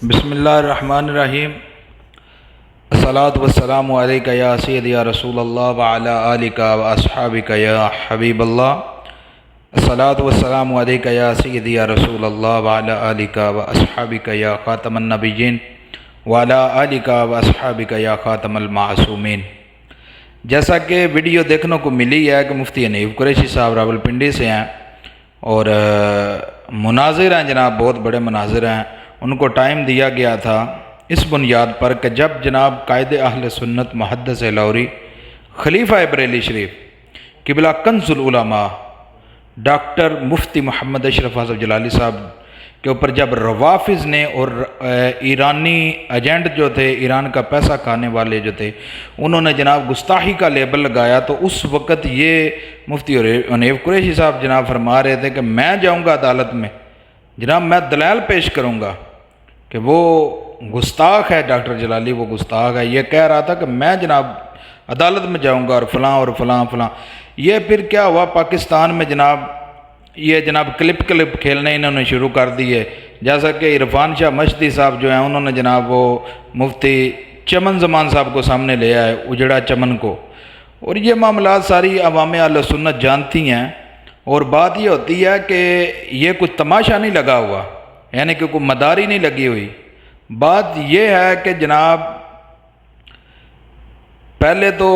بسم اللہ الرحمن الرحیم۔ الصلاۃ والسلام علیک یا سیدی یا رسول اللہ وعلی آلک و اصحابک یا حبیب اللہ۔ الصلاۃ والسلام علیک یا سیدی یا رسول اللہ وعلی آلک و اصحابک یا خاتم النبیین وعلی آلک و اصحابک یا خاتم المعصومین۔ جیسا کہ ویڈیو دیکھنے کو ملی ہے کہ مفتی حنیف قریشی صاحب راولپنڈی سے ہیں اور مناظر ہیں جناب، بہت بڑے مناظر ہیں۔ ان کو ٹائم دیا گیا تھا اس بنیاد پر کہ جب جناب قائد اہل سنت محدث لاہوری خلیفہ بریلی شریف قبلہ کنز العلماء ڈاکٹر مفتی محمد اشرف احمد جلالی صاحب کے اوپر جب روافظ نے اور ایرانی ایجنٹ جو تھے، ایران کا پیسہ کھانے والے جو تھے، انہوں نے جناب گستاخی کا لیبل لگایا، تو اس وقت یہ مفتی حنیف قریشی صاحب جناب فرما رہے تھے کہ میں جاؤں گا عدالت میں، جناب میں دلائل پیش کروں گا کہ وہ گستاخ ہے، ڈاکٹر جلالی وہ گستاخ ہے۔ یہ کہہ رہا تھا کہ میں جناب عدالت میں جاؤں گا اور فلاں اور فلاں فلاں۔ یہ پھر کیا ہوا، پاکستان میں جناب یہ جناب کلپ کھیلنے انہوں نے شروع کر دیے، جیسا کہ عرفان شاہ مشدی صاحب جو ہیں انہوں نے جناب وہ مفتی چمن زمان صاحب کو سامنے لے آئے، اجڑا چمن کو، اور یہ معاملات ساری عوام اہل سنت جانتی ہیں۔ اور بات یہ ہوتی ہے کہ یہ کچھ تماشا نہیں لگا ہوا، یعنی کہ کوئی مداری نہیں لگی ہوئی۔ بات یہ ہے کہ جناب پہلے تو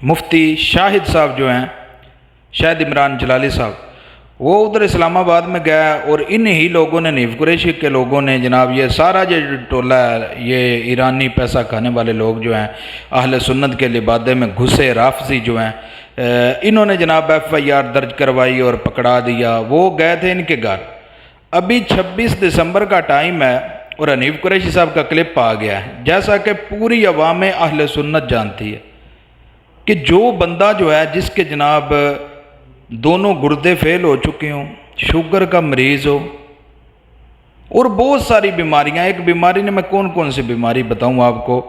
مفتی شاہد صاحب جو ہیں، شاہد عمران جلالی صاحب، وہ ادھر اسلام آباد میں گیا اور انہی لوگوں نے، حنیف قریشی کے لوگوں نے جناب یہ سارا جو ٹولہ ہے، یہ ایرانی پیسہ کھانے والے لوگ جو ہیں اہل سنت کے لبادے میں گھسے، رافضی جو ہیں، انہوں نے جناب ایف آئی آر درج کروائی اور پکڑا دیا۔ وہ گئے تھے ان کے گھر۔ ابھی 26 دسمبر کا ٹائم ہے اور حنیف قریشی صاحب کا کلپ آ گیا ہے، جیسا کہ پوری عوام اہل سنت جانتی ہے کہ جو بندہ جو ہے جس کے جناب دونوں گردے فیل ہو چکے ہوں، شوگر کا مریض ہو اور بہت ساری بیماریاں، ایک بیماری نے میں کون سی بیماری بتاؤں آپ کو،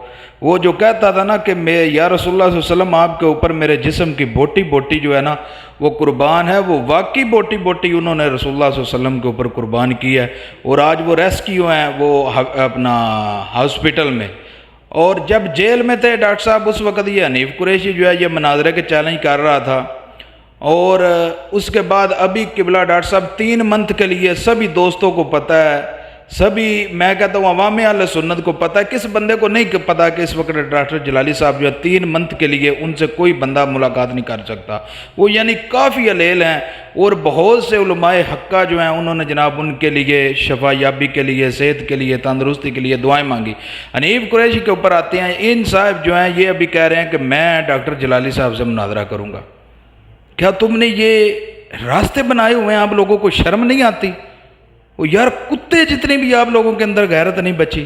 وہ جو کہتا تھا نا کہ میں یا رسول اللہ صلی اللہ علیہ وسلم آپ کے اوپر میرے جسم کی بوٹی بوٹی جو ہے نا وہ قربان ہے، وہ واقعی بوٹی بوٹی انہوں نے رسول اللہ صلی اللہ علیہ وسلم کے اوپر قربان کی ہے، اور آج وہ ریسکیو ہیں وہ اپنا ہاسپٹل میں۔ اور جب جیل میں تھے ڈاکٹر صاحب اس وقت یہ حنیف قریشی جو ہے یہ مناظرے کے چیلنج کر رہا تھا، اور اس کے بعد ابھی قبلہ ڈاکٹر صاحب 3 منتھ کے لیے سبھی دوستوں کو پتہ ہے، سبھی میں کہتا ہوں عوام اہل سنت کو پتہ ہے، کس بندے کو نہیں پتہ کہ اس وقت ڈاکٹر جلالی صاحب جو ہے 3 منتھ کے لیے ان سے کوئی بندہ ملاقات نہیں کر سکتا۔ وہ یعنی کافی علیل ہیں، اور بہت سے علماء حقہ جو ہیں انہوں نے جناب ان کے لیے شفا یابی کے لیے، صحت کے لیے، تندرستی کے لیے دعائیں مانگی۔ حنیف قریشی کے اوپر آتے ہیں ان صاحب جو ہیں یہ ابھی کہہ رہے ہیں کہ میں ڈاکٹر جلالی صاحب سے مناظرہ کروں گا۔ کیا تم نے یہ راستے بنائے ہوئے ہیں؟ آپ لوگوں کو شرم نہیں آتی؟ وہ یار کتے جتنے بھی آپ لوگوں کے اندر غیرت نہیں بچی،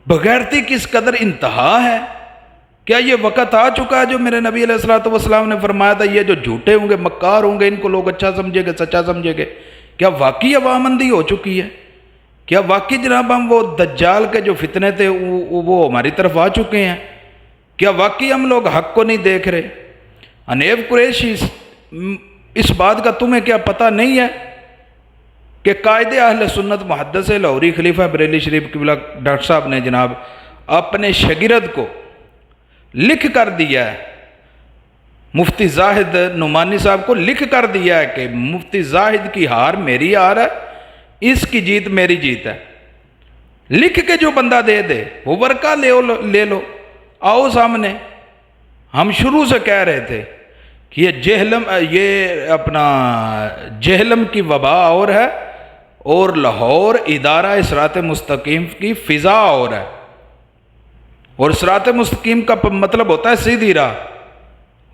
بغیرتی کس قدر انتہا ہے۔ کیا یہ وقت آ چکا ہے جو میرے نبی علیہ الصلوۃ والسلام نے فرمایا تھا یہ جو جھوٹے ہوں گے، مکار ہوں گے، ان کو لوگ اچھا سمجھے گے، سچا سمجھے گے؟ کیا واقعی عوامندی ہو چکی ہے؟ کیا واقعی جناب ہم وہ دجال کے جو فتنے تھے وہ ہماری طرف آ چکے ہیں؟ کیا واقعی ہم لوگ حق کو نہیں دیکھ رہے؟ حنیف قریشی اس بات کا تمہیں کیا پتہ نہیں ہے کہ قائد اہل سنت محدث لاہوری خلیفہ بریلی شریف قبلہ ڈاکٹر صاحب نے جناب اپنے شاگرد کو لکھ کر دیا ہے، مفتی زاہد نعمانی صاحب کو لکھ کر دیا ہے کہ مفتی زاہد کی ہار میری ہار ہے، اس کی جیت میری جیت ہے۔ لکھ کے جو بندہ دے دے وہ ورقہ لے لو، آؤ سامنے۔ ہم شروع سے کہہ رہے تھے کہ یہ جہلم کی وبا اور ہے، اور لاہور ادارہ صراط مستقیم کی فضا اور ہے، اور صراط مستقیم کا مطلب ہوتا ہے سیدھی راہ۔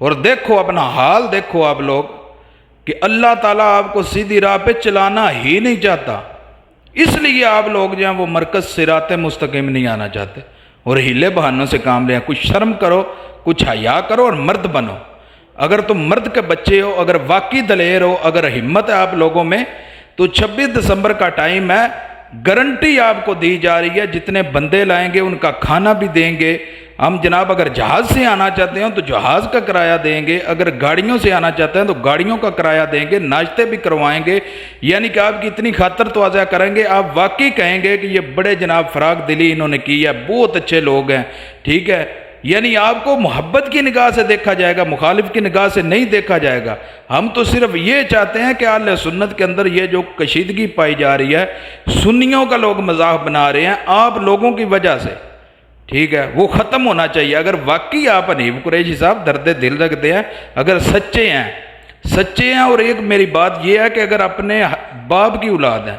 اور دیکھو اپنا حال دیکھو آپ لوگ کہ اللہ تعالیٰ آپ کو سیدھی راہ پہ چلانا ہی نہیں چاہتا، اس لیے آپ لوگ جو ہیں وہ مرکز صراط مستقیم نہیں آنا چاہتے اور ہیلے بہانوں سے کام لیں۔ کچھ شرم کرو، کچھ حیا کرو اور مرد بنو۔ اگر تم مرد کے بچے ہو، اگر واقعی دلیر ہو، اگر ہمت ہے آپ لوگوں میں، تو 26 دسمبر کا ٹائم ہے، گارنٹی آپ کو دی جا رہی ہے، جتنے بندے لائیں گے ان کا کھانا بھی دیں گے، हम जनाब अगर जहाज़ से आना चाहते हैं तो जहाज़ का किराया देंगे, अगर गाड़ियों से आना चाहते हैं तो गाड़ियों का किराया देंगे, नाश्ते भी करवाएंगे, यानी कि आपकी इतनी खातर तवाज़ा करेंगे, आप वाकई कहेंगे कि ये बड़े जनाब फ़राग दिली इन्होंने की है, बहुत अच्छे लोग हैं, ठीक है। यानी आपको मोहब्बत की निगाह से देखा जाएगा, मुखालिफ की निगाह से नहीं देखा जाएगा। हम तो सिर्फ ये चाहते हैं कि अहले सुन्नत के अंदर ये जो कशीदगी पाई जा रही है, सुन्नियों का लोग मजाक बना रहे हैं आप लोगों की वजह से, ठीक है, वो ख़त्म होना चाहिए। अगर वाकई आप हनीफ कुरैशी साहब दर्द दिल रखते हैं, अगर सच्चे हैं, और एक मेरी बात ये है कि अगर अपने बाप की औलाद है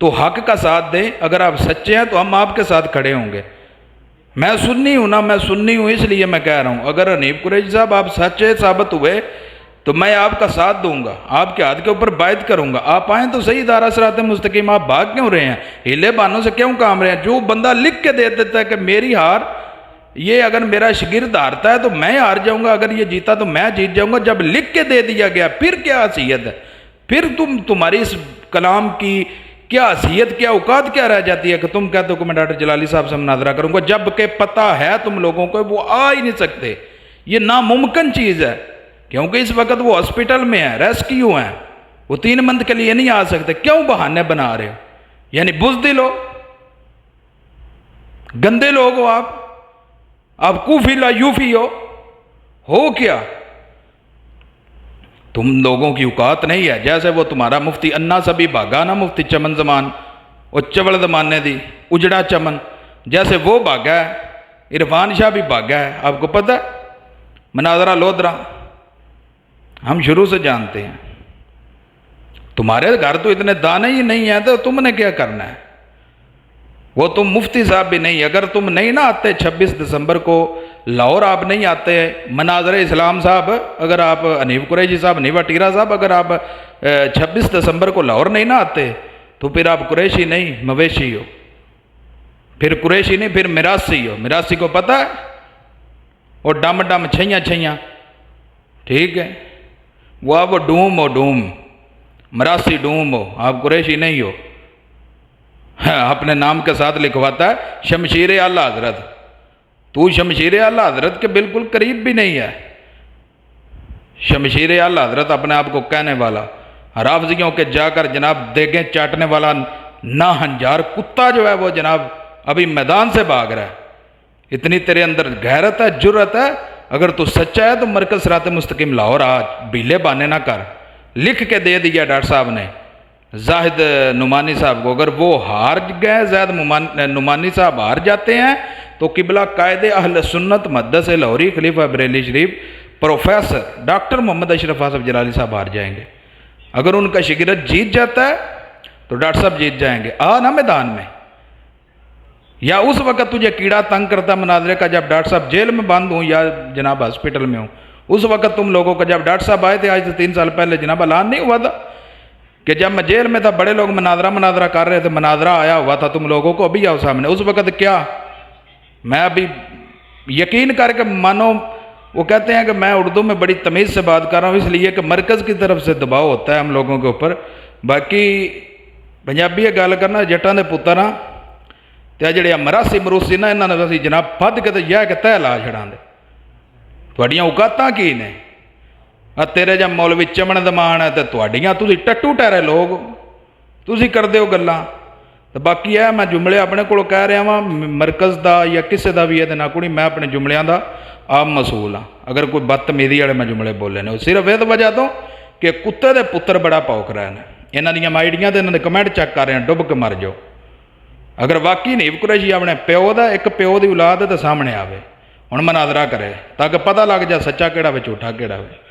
तो हक का साथ दें, अगर आप सच्चे हैं तो हम आपके साथ खड़े होंगे। मैं सुन्नी हूँ ना, मैं सुन्नी हूँ इसलिए मैं कह रहा हूँ, अगर हनीफ कुरैशी साहब आप सच्चे साबित हुए तो मैं आपका साथ दूंगा, आपके हाथ के ऊपर बायत करूंगा। आप आए तो सही दारा सिरात मुस्तकीम, आप भाग क्यों रहे हैं, हिले बहानों से क्यों काम रहे हैं। जो बंदा लिख के दे देता है कि मेरी हार, ये अगर मेरा शागिर्द हारता है तो मैं हार जाऊंगा, अगर ये जीता तो मैं जीत जाऊंगा, जब लिख के दे दिया गया फिर क्या हैसियत है, फिर तुम्हारी इस कलाम की क्या हैसियत, क्या औकात क्या रह जाती है कि तुम कहते हो कि मैं डॉक्टर जलाली साहब से मुनाजरा करूंगा, जबकि पता है तुम लोगों को वो आ ही नहीं सकते। ये नामुमकिन चीज़ है, क्योंकि इस वक्त वो हॉस्पिटल में है, रेस्क्यू हैं, वो 3 मंथ के लिए नहीं आ सकते। क्यों बहाने बना रहे हो, यानी बुज़दिल हो, गंदे लोग हो आप कूफी ला यूफी हो क्या, तुम लोगों की औकात नहीं है। जैसे वो तुम्हारा मुफ्ती अन्ना सभी भागा ना, मुफ्ती चमन जमान और चवल जमाने दी उजड़ा चमन, जैसे वो भागा है, इरफान शाह भी भागा है। आपको पता है मनाजरा लोधरा हम शुरू से जानते हैं, तुम्हारे घर तो इतने दाने ही नहीं है तो तुमने क्या करना है। वो तुम मुफ्ती साहब भी नहीं, अगर तुम नहीं ना आते 26 दिसंबर को लाहौर, आप नहीं आते मनाजर इस्लाम साहब, अगर आप हनीफ कुरैशी साहब, हनीफ अटीरा साहब, अगर आप 26 दिसंबर को लाहौर नहीं ना आते तो फिर आप कुरैशी नहीं मवेशी हो, फिर कुरैशी नहीं फिर मिरासी हो। मिरासी को पता है, और डम डम छैया, ठीक है, वो आप डूम हो, डूम मरासी डूम हो, आप कुरैशी नहीं हो। हाँ, अपने नाम के साथ लिखवाता है शमशीर आला हजरत, तू शमशीर आला हजरत के बिल्कुल करीब भी नहीं है। शमशीर आला हजरत अपने आप को कहने वाला, राफजियों के जाकर जनाब देगे चाटने वाला ना हंजार कुत्ता जो है वो जनाब अभी मैदान से भाग रहा है। इतनी तेरे अंदर गैरत है, जुर्रत है, अगर तू सच्चा है तो मरकज सिरात मुस्तकीम लाहौर आज, बीले बाने ना कर। लिख के दे दिया डॉक्टर साहब ने जाहिद नुमानी साहब को, अगर वो हार गए, जाहिद नुमानी साहब हार जाते हैं तो किबला कायदे अहल सुन्नत मुहद्दिस लाहौरी खलीफा बरेली शरीफ प्रोफेसर डॉक्टर मोहम्मद अशरफ आसफ जलाली साहब हार जाएंगे। अगर उनका शागिर्द जीत जाता है तो डॉक्टर साहब जीत जाएंगे। आ ना मैदान में, या उस वक्त तुझे कीड़ा तंग करता मुनाजरे का जब डॉक्टर साहब जेल में बंद हूँ या जनाब हॉस्पिटल में हूँ, उस वक्त तुम लोगों का जब डॉक्टर साहब आए थे आज से 3 साल पहले जनाब ऐलान नहीं हुआ था कि जब मैं जेल में था बड़े लोग मुनाजरा कर रहे थे, मुनाजरा आया हुआ था तुम लोगों को, अभी आओ सामने। उस वक्त क्या, मैं अभी यकीन करके मानो, वो कहते हैं कि मैं उर्दू में बड़ी तमीज़ से बात कर रहा हूँ इसलिए कि मरकज़ की तरफ से दबाव होता है हम लोगों के ऊपर। बाकी पंजाबी गल करना जट्टां दे पुत्तर हाँ, तो जिहड़े मरासी मरूसी ना इन्होंने असीं जनाब फद के यह कि तह ला छड़ांदे। तुहाड़ियां औकातां की ने, तेरे जब मौलवी चमन दमान है तो तुहाड़ियां तुसीं टट्टू टहरे लोग, तुसीं करदे हो गल्लां। तो बाकी है मैं जुमले अपने को कह रहा वां, मरकज़ का या किसी का भी ये ना कुड़ी, मैं अपने जुमलियां का आप मसूल हाँ। अगर कोई बदतमीजी वाले मैं जुमले बोले ने सिर्फ इस वजह तो कि कुत्ते दे पुत्र बड़ा भौंक रहे हैं, इन्हां दियां आइडियां ते इन्हां दे कमेंट चेक कर रहे हैं, डुब के मर जाओ। अगर वाकई हनीफ कुरैशी अपने प्यो का एक प्यो की औलाद है तो सामने आवे, हुण मुनाजरा करे ताकि पता लग जाए सच्चा केड़ा वे झूठा केड़ा वे।